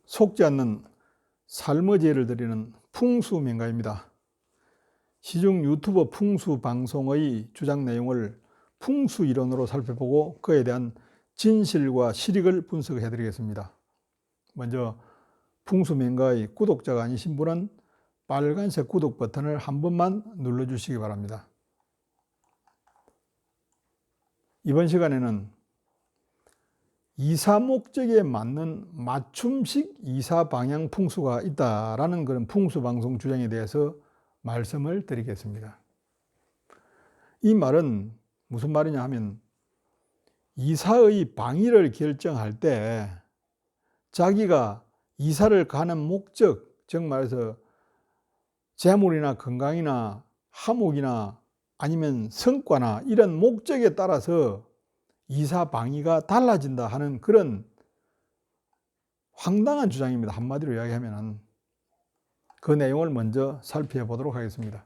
속지 않는 삶의지혜를 드리는 풍수명가입니다. 시중 유튜버 풍수방송의 주장 내용을 풍수이론으로 살펴보고 그에 대한 진실과 실익을 분석해 드리겠습니다. 먼저 풍수명가의 구독자가 아니신 분은 빨간색 구독 버튼을 한 번만 눌러주시기 바랍니다. 이번 시간에는 이사 목적에 맞는 맞춤식 이사 방향 풍수가 있다라는 그런 풍수 방송 주장에 대해서 말씀을 드리겠습니다. 이 말은 무슨 말이냐 하면 이사의 방위를 결정할 때 자기가 이사를 가는 목적, 즉 말해서 재물이나 건강이나 화목이나 아니면 성과나 이런 목적에 따라서 이사 방위가 달라진다 하는 그런 황당한 주장입니다. 한마디로 이야기하면 그 내용을 먼저 살펴보도록 하겠습니다.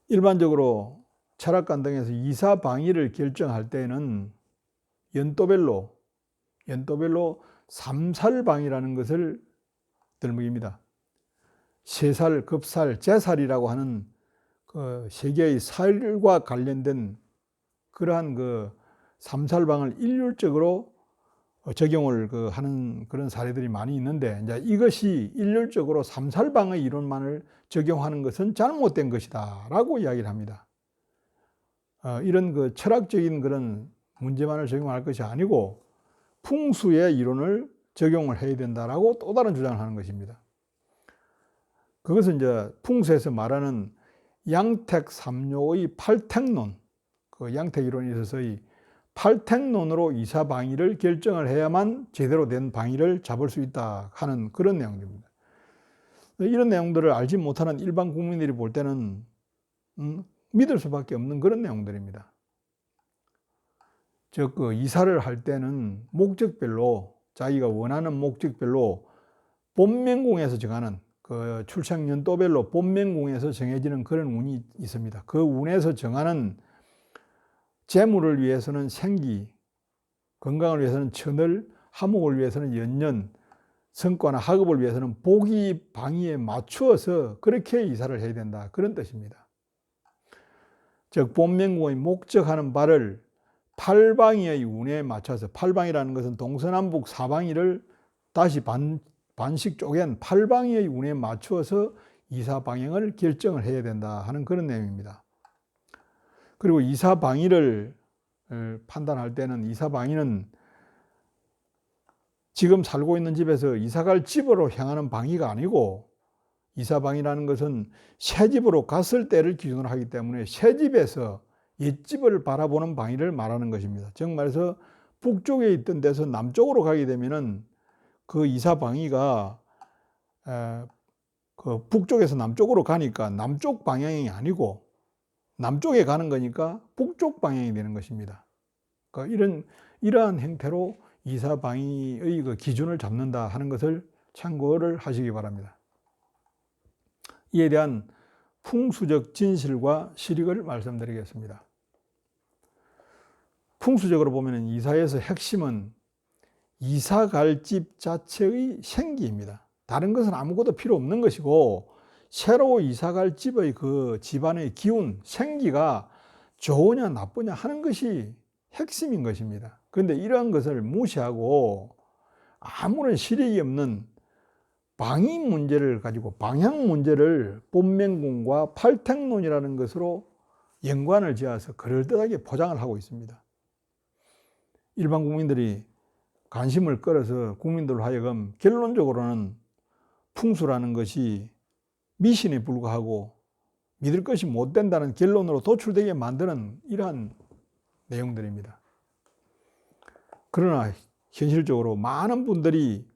일반적으로 철학관 등에서 이사 방위를 결정할 때는 연도별로 3살방이라는 것을 들먹입니다. 세살, 급살, 제살이라고 하는 그 세계의 살과 관련된 그러한 그 3살방을 일률적으로 적용을 하는 그런 사례들이 많이 있는데, 이제 이것이 일률적으로 3살방의 이론만을 적용하는 것은 잘못된 것이다 라고 이야기를 합니다. 이런 그 철학적인 그런 문제만을 적용할 것이 아니고 풍수의 이론을 적용을 해야 된다라고 또 다른 주장을 하는 것입니다. 그것은 이제 풍수에서 말하는 양택 3료의 팔택론, 그 양택 이론에 있어서의 팔택론으로 이사 방위를 결정을 해야만 제대로 된 방위를 잡을 수 있다 하는 그런 내용입니다. 이런 내용들을 알지 못하는 일반 국민들이 볼 때는 믿을 수밖에 없는 그런 내용들입니다. 즉, 그 이사를 할 때는 목적별로 자기가 원하는 목적별로 본명궁에서 정하는 그 출생연도별로 본명궁에서 정해지는 그런 운이 있습니다. 그 운에서 정하는 재물을 위해서는 생기, 건강을 위해서는 천을, 화목을 위해서는 연년, 성과나 학업을 위해서는 복이 방위에 맞추어서 그렇게 이사를 해야 된다. 그런 뜻입니다. 즉 본명궁의 목적하는 바를 팔방위의 운에 맞춰서, 팔방이라는 것은 동서남북 사방위를 다시 반씩 쪼갠 팔방위의 운에 맞추어서 이사 방향을 결정을 해야 된다 하는 그런 내용입니다. 그리고 이사 방위를 판단할 때는 이사 방위는 지금 살고 있는 집에서 이사갈 집으로 향하는 방위가 아니고, 이사 방위라는 것은 새 집으로 갔을 때를 기준으로 하기 때문에 새 집에서 옛집을 바라보는 방위를 말하는 것입니다. 즉 말해서 북쪽에 있던 데서 남쪽으로 가게 되면은 그 이사 방위가 그 북쪽에서 남쪽으로 가니까 남쪽 방향이 아니고 남쪽에 가는 거니까 북쪽 방향이 되는 것입니다. 그러니까 이러한 형태로 이사 방위의 그 기준을 잡는다 하는 것을 참고를 하시기 바랍니다. 이에 대한 풍수적 진실과 실익을 말씀드리겠습니다. 풍수적으로 보면 이사에서 핵심은 이사 갈 집 자체의 생기입니다. 다른 것은 아무것도 필요 없는 것이고, 새로 이사 갈 집의 그 집안의 기운, 생기가 좋으냐 나쁘냐 하는 것이 핵심인 것입니다. 그런데 이러한 것을 무시하고 아무런 실익이 없는 방위 문제를 가지고 방향 문제를 본명궁과 팔택론이라는 것으로 연관을 지어서 그럴듯하게 포장을 하고 있습니다. 일반 국민들이 관심을 끌어서 국민들로 하여금 결론적으로는 풍수라는 것이 미신에 불과하고 믿을 것이 못 된다는 결론으로 도출되게 만드는 이러한 내용들입니다. 그러나 현실적으로 많은 분들이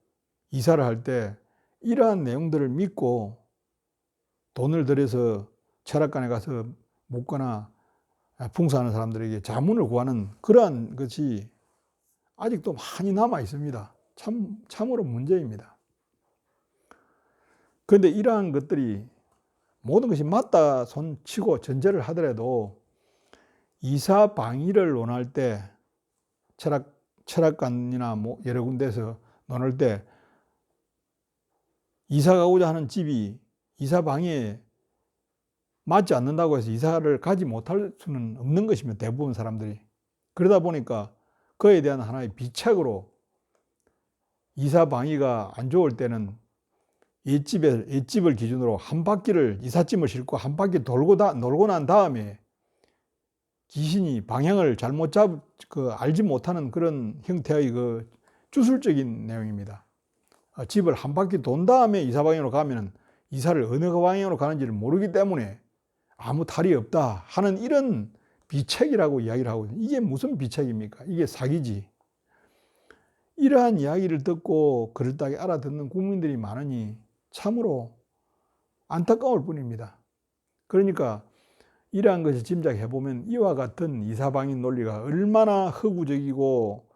이사를 할 때 이러한 내용들을 믿고 돈을 들여서 철학관에 가서 묵거나 풍수하는 사람들에게 자문을 구하는 그러한 것이 아직도 많이 남아 있습니다. 참으로 문제입니다. 그런데 이러한 것들이 모든 것이 맞다 손치고 전제를 하더라도 이사 방위를 논할 때 철학관이나 여러 군데서 논할 때 이사 가고자 하는 집이 이사 방에 맞지 않는다고 해서 이사를 가지 못할 수는 없는 것이며 대부분 사람들이. 그러다 보니까 그에 대한 하나의 비책으로 이사 방위가 안 좋을 때는 옛집을 기준으로 한 바퀴를 이삿짐을 싣고 한 바퀴 놀고 난 다음에 귀신이 방향을 잘못 알지 못하는 그런 형태의 주술적인 내용입니다. 집을 한 바퀴 돈 다음에 이사 방향으로 가면은 이사를 어느 방향으로 가는지를 모르기 때문에 아무 탈이 없다 하는 이런 비책이라고 이야기를 하고 있습니다. 이게 무슨 비책입니까? 이게 사기지. 이러한 이야기를 듣고 그럴듯하게 알아듣는 국민들이 많으니 참으로 안타까울 뿐입니다. 그러니까 이러한 것을 짐작해 보면 이와 같은 이사방인 논리가 얼마나 허구적이고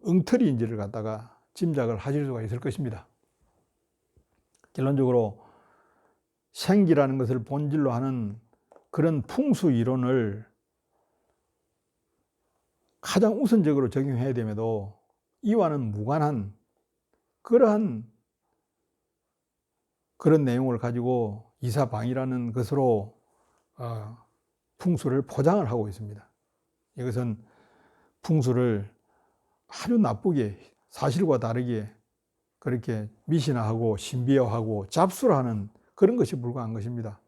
엉터리인지를 갖다가 짐작을 하실 수가 있을 것입니다. 결론적으로 생기라는 것을 본질로 하는 그런 풍수 이론을 가장 우선적으로 적용해야 됨에도 이와는 무관한 그런 내용을 가지고 이사방이라는 것으로 풍수를 포장을 하고 있습니다. 이것은 풍수를 아주 나쁘게 사실과 다르게 그렇게 미신화하고 신비화하고 잡술하는 그런 것이 불과한 것입니다.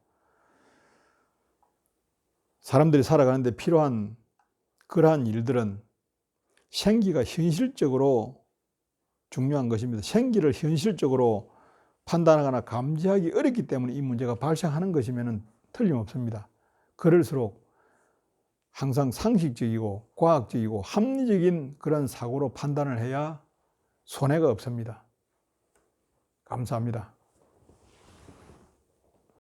사람들이 살아가는데 필요한 그러한 일들은 생기가 현실적으로 중요한 것입니다. 생기를 현실적으로 판단하거나 감지하기 어렵기 때문에 이 문제가 발생하는 것이면 틀림없습니다. 그럴수록 항상 상식적이고 과학적이고 합리적인 그런 사고로 판단을 해야 손해가 없습니다. 감사합니다.